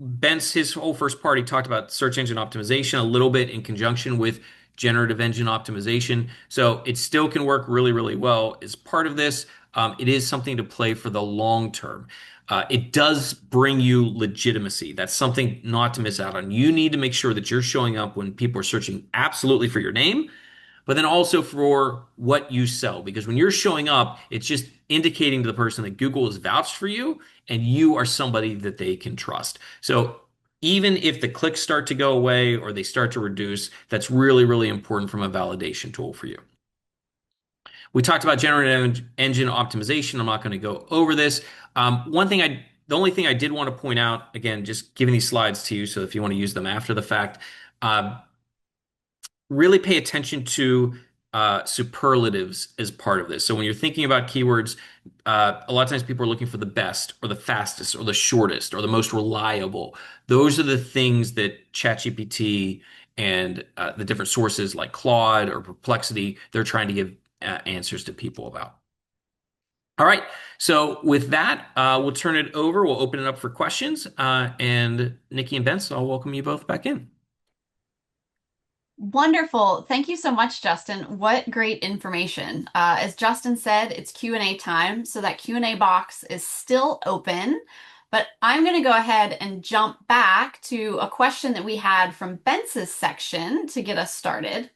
Bent's his whole first part, he talked about search engine optimization a little bit in conjunction with generative engine optimization. So it still can work really well as part of this. It is something to play for the long term. It does bring you legitimacy. That's something not to miss out on. You need to make sure that you're showing up when people are searching absolutely for your name, but then also for what you sell. Because when you're showing up, it's just indicating to the person that Google has vouched for you and you are somebody that they can trust. So even if the clicks start to go away or they start to reduce, that's really important from a validation tool for you. We talked about generative engine optimization. I'm not going to go over this. The only thing I did want to point out, again, just giving these slides to you, so if you want to use them after the fact, really pay attention to superlatives as part of this. So when you're thinking about keywords, a lot of times people are looking for the best or the fastest or the shortest or the most reliable. Those are the things that ChatGPT and the different sources like Claude or Perplexity, they're trying to give answers to people about. All right. So with that, we'll turn it over. We'll open it up for questions. And Nikki and Ben, so I'll welcome you both back in. Wonderful. Thank you so much, Justin. What great information. As Justin said, it's Q&A time, so that Q&A box is still open, but I'm going to go ahead and jump back to a question that we had from Ben's section to get us started.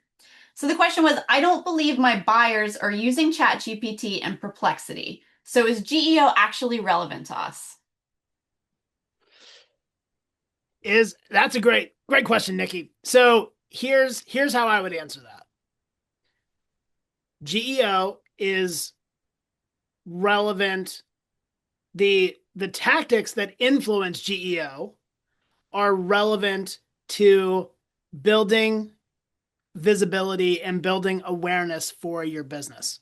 So the question was, I don't believe my buyers are using ChatGPT and Perplexity. So is GEO actually relevant to us? That's a great question, Nikki. So here's how I would answer that. GEO is relevant. The tactics that influence GEO are relevant to building visibility and building awareness for your business.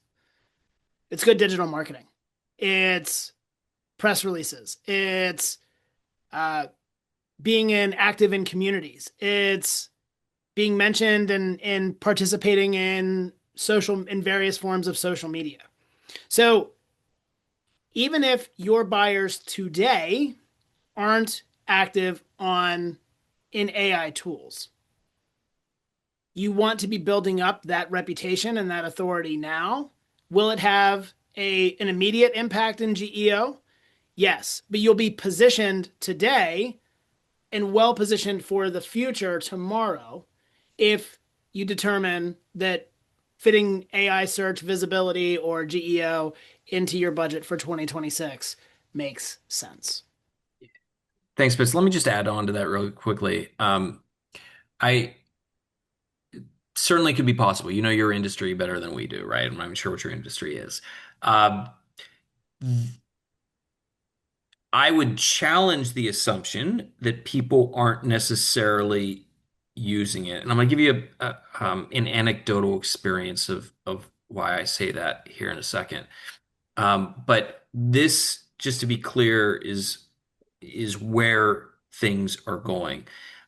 It's good digital marketing. It's press releases. It's being active in communities. It's being mentioned and participating in various forms of social media. So even if your buyers today aren't active in AI tools, you want to be building up that reputation and that authority now. Will it have an immediate impact in GEO? Yes, but you'll be positioned today and well positioned for the future tomorrow if you determine that fitting AI search visibility or GEO into your budget for 2026 makes sense. Thanks, Spitz. Let me just add on to that really quickly. I certainly could be possible. You know your industry better than we do, right? I'm sure what your industry is. I would challenge the assumption that people aren't necessarily using it. And I'm going to give you an anecdotal experience of why I say that here in a second. But this, just to be clear, is where things are going.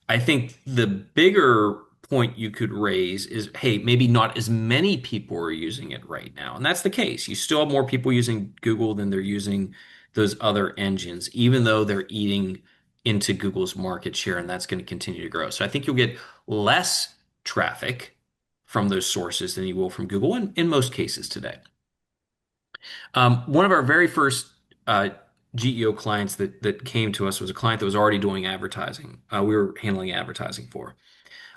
I think the bigger point you could raise is, hey, maybe not as many people are using it right now. And that's the case. You still have more people using Google than they're using those other engines, even though they're eating into Google's market share, and that's going to continue to grow. So I think you'll get less traffic from those sources than you will from Google in most cases today. One of our very first GEO clients that came to us was a client that was already doing advertising. We were handling advertising for,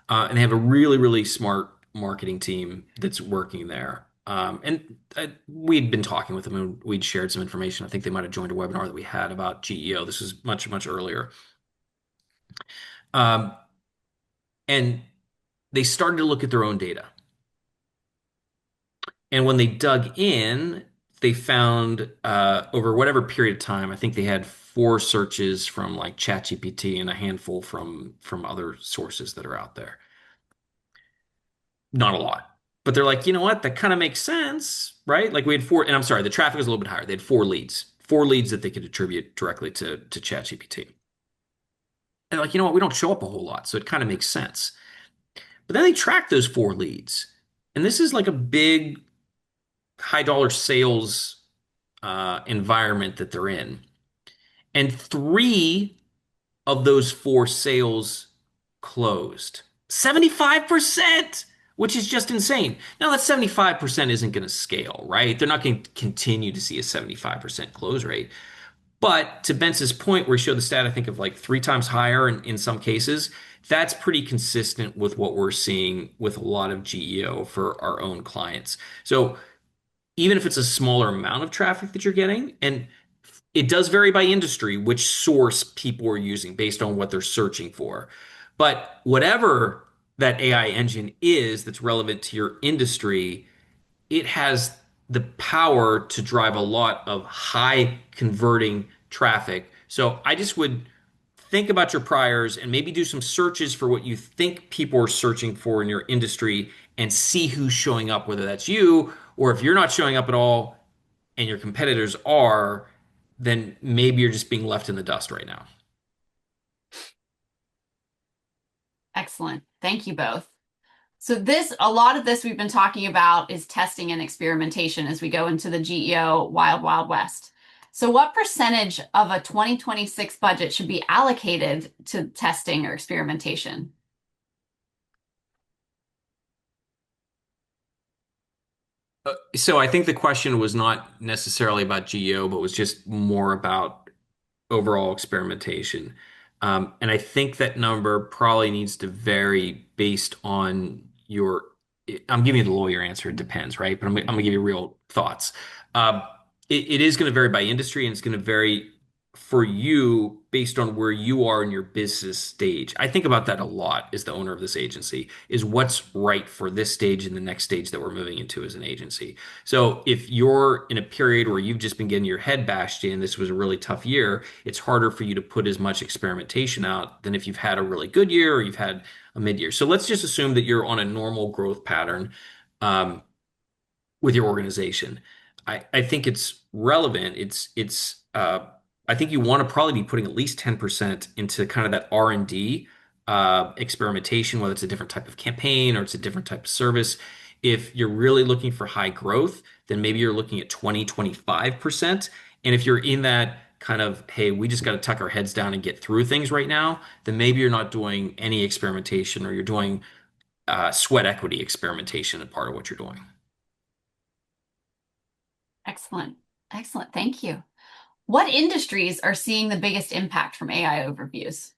and they have a really smart marketing team that's working there. And we'd been talking with them and we'd shared some information. I think they might have joined a webinar that we had about GEO. This was much earlier. Um, and they started to look at their own data. And when they dug in, they found over whatever period of time, I think they had four searches from like ChatGPT and a handful from other sources that are out there. Not a lot. But they're like, you know what? That kind of makes sense, right? Like we had four, and I'm sorry, the traffic was a little bit higher. They had four leads that they could attribute directly to ChatGPT. And like, you know what? We don't show up a whole lot, so it kind of makes sense. But then they track those four leads, and this is like a big high dollar sales environment that they're in. And three of those four sales closed. 75%, which is just insane. Now, that 75% isn't going to scale, right? They're not going to continue to see a 75% close rate. But to Bence's point, where he showed the stat, I think of like three times higher in some cases, that's pretty consistent with what we're seeing with a lot of GEO for our own clients. So even if it's a smaller amount of traffic that you're getting, and it does vary by industry, which source people are using based on what they're searching for. But whatever that AI engine is that's relevant to your industry, it has the power to drive a lot of high converting traffic. So I just would think about your priors and maybe do some searches for what you think people are searching for in your industry and see who's showing up, whether that's you or if you're not showing up at all and your competitors are, then maybe you're just being left in the dust right now. Excellent. Thank you both. So a lot of this we've been talking about is testing and experimentation as we go into the GEO Wild West. So what percentage of a 2026 budget should be allocated to testing or experimentation? So I think the question was not necessarily about GEO, but was just more about overall experimentation. And I think that number probably needs to vary based on your. I'm giving you the lawyer answer. It depends, right? But I'm gonna give you real thoughts. Um, it is going to vary by industry, and it's going to vary for you based on where you are in your business stage. I think about that a lot as the owner of this agency, is what's right for this stage and the next stage that we're moving into as an agency. So if you're in a period where you've just been getting your head bashed in, this was a really tough year, it's harder for you to put as much experimentation out than if you've had a really good year or you've had a mid-year. So let's just assume that you're on a normal growth pattern. With your organization. I think it's relevant. I think you want to probably be putting at least 10% into kind of that R&D experimentation, whether it's a different type of campaign or it's a different type of service. If you're really looking for high growth, then maybe you're looking at 25%. And if you're in that kind of, hey, we just got to tuck our heads down and get through things right now, then maybe you're not doing any experimentation or you're doing sweat equity experimentation as part of what you're doing. Excellent. Excellent. Thank you. What industries are seeing the biggest impact from AI overviews?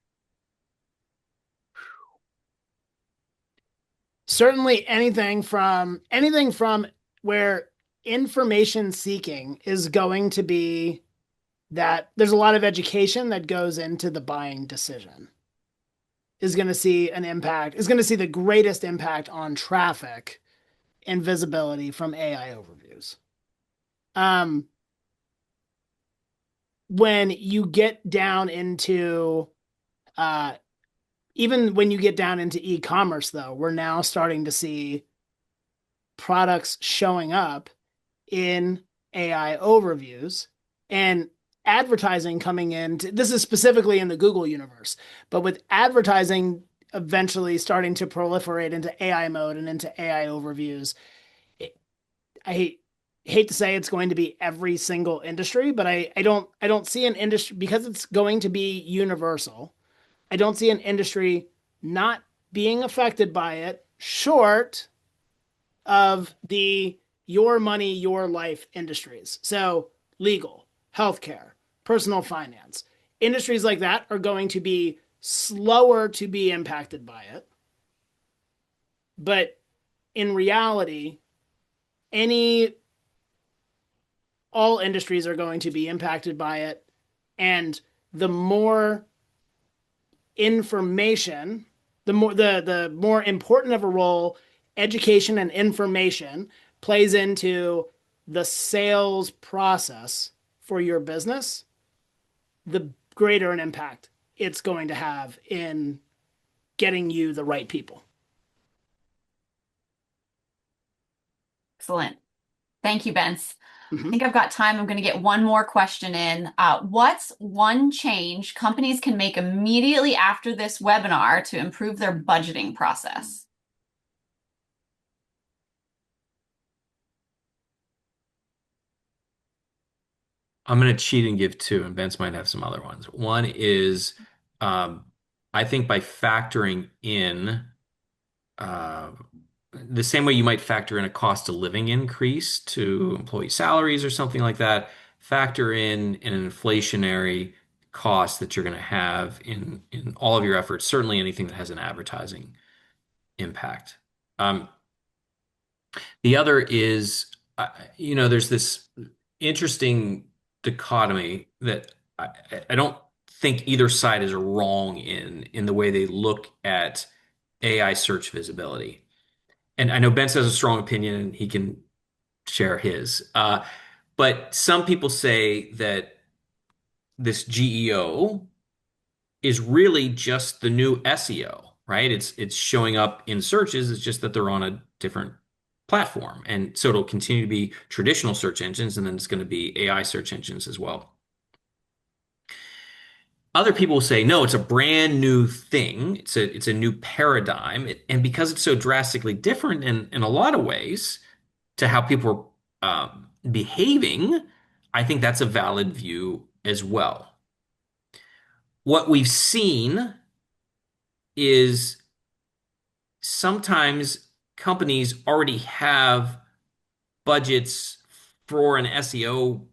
Certainly anything from where information seeking is going to be that there's a lot of education that goes into the buying decision is going to see an impact, is going to see the greatest impact on traffic and visibility from AI overviews. When you get down into even when you get down into e-commerce, though, we're now starting to see products showing up in AI overviews and advertising coming in. This is specifically in the Google universe, but with advertising eventually starting to proliferate into AI mode and into AI overviews, I hate to say it's going to be every single industry, but I don't see an industry, because it's going to be universal. I don't see an industry not being affected by it, short of the your money, your life industries. So legal, healthcare, personal finance. Industries like that are going to be slower to be impacted by it. But in reality, any all industries are going to be impacted by it. And the more information, the more important of a role education and information plays into the sales process for your business, the greater an impact it's going to have in getting you the right people. Excellent. Thank you, Bence. I Mm-hmm. think I've got time. I'm going to get one more question in. What's one change companies can make immediately after this webinar to improve their budgeting process? I'm going to cheat and give two, and Vince might have some other ones. One is, um, I think by factoring in uh, the same way you might factor in a cost of living increase to employee salaries or something like that, factor in an inflationary cost that you're going to have in all of your efforts, certainly anything that has an advertising impact. Um, the other is, there's this interesting dichotomy that I don't think either side is wrong in the way they look at AI search visibility. And I know Ben has a strong opinion and he can share his. But some people say that this GEO is really just the new SEO, right? It's showing up in searches. It's just that they're on a different platform. And so it'll continue to be traditional search engines, and then it's going to be AI search engines as well. Other people say, no, it's a brand new thing. It's a new paradigm. And because it's so drastically different in a lot of ways to how people are behaving, I think that's a valid view as well. What we've seen is sometimes companies already have budgets for an SEO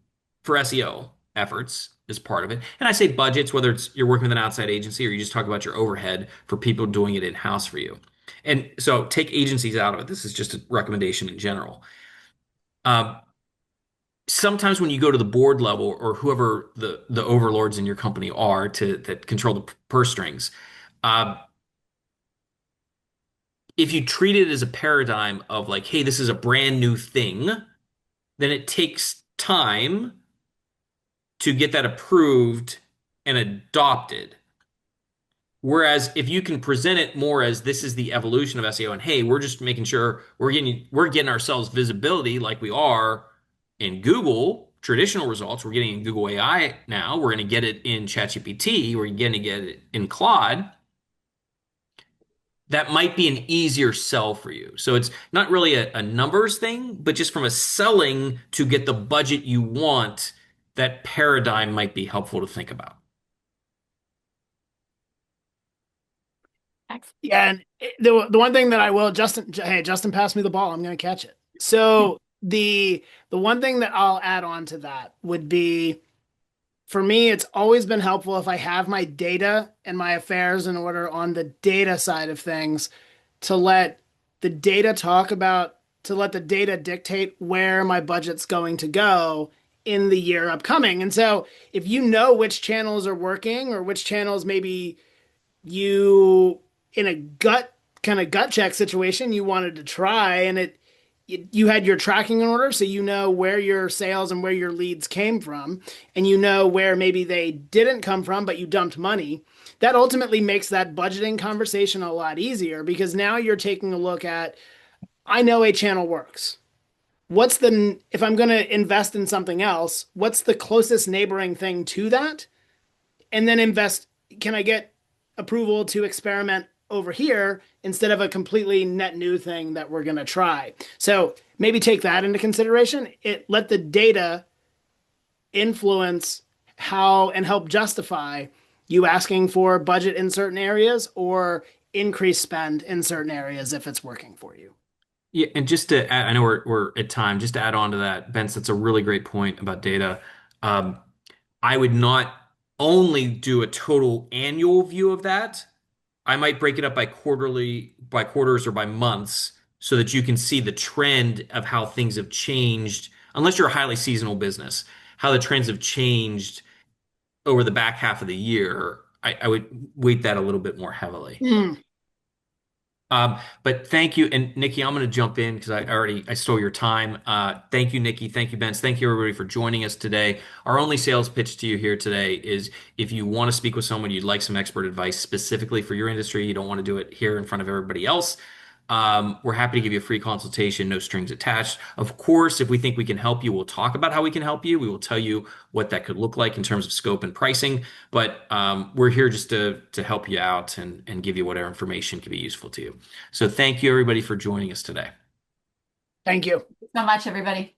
for SEO efforts as part of it. And I say budgets, whether it's you're working with an outside agency or you just talk about your overhead for people doing it in-house for you. And so take agencies out of it. This is just a recommendation in general. Um, Sometimes when you go to the board level or whoever the overlords in your company are to that control the purse strings, uh, if you treat it as a paradigm of like, hey, this is a brand new thing, then it takes time to get that approved and adopted. Whereas if you can present it more as this is the evolution of SEO and hey, we're just making sure we're getting ourselves visibility like we are in Google traditional results, we're getting in Google AI now, we're going to get it in ChatGPT, we're going to get it in Claude. That might be an easier sell for you. So it's not really a numbers thing, but just from a selling to get the budget you want, that paradigm might be helpful to think about. Excellent. Yeah, and the one thing that I will, Justin, hey, Justin passed me the ball. I'm going to catch it. So the one thing that I'll add on to that would be for me, it's always been helpful if I have my data and my affairs in order on the data side of things to let the data talk about, to let the data dictate where my budget's going to go in the year upcoming. And so if you know which channels are working or which channels maybe you in a gut check situation you wanted to try and you had your tracking in order so you know where your sales and where your leads came from and you know where maybe they didn't come from but you dumped money, that ultimately makes that budgeting conversation a lot easier because now you're taking a look at, I know a channel works, if I'm going to invest in something else, what's the closest neighboring thing to that, and then invest, can I get approval to experiment over here instead of a completely net new thing that we're going to try. So maybe take that into consideration. Let the data influence how and help justify you asking for budget in certain areas or increase spend in certain areas if it's working for you. Yeah, and just to add, I know we're at time, just to add on to that, Vince, that's a really great point about data. Um, I would not only do a total annual view of that. I might break it up by quarters or by months so that you can see the trend of how things have changed, unless you're a highly seasonal business, how the trends have changed over the back half of the year. I would weight that a little bit more heavily. Mm, But thank you. And Nikki, I'm going to jump in because I stole your time. Thank you, Nikki. Thank you, Benz. Thank you, everybody, for joining us today. Our only sales pitch to you here today is if you want to speak with someone, you'd like some expert advice specifically for your industry, you don't want to do it here in front of everybody else. We're happy to give you a free consultation, no strings attached. Of course, if we think we can help you, we'll talk about how we can help you. We will tell you what that could look like in terms of scope and pricing. But we're here just to help you out and give you whatever information can be useful to you. So thank you, everybody, for joining us today. thank you. So much, everybody.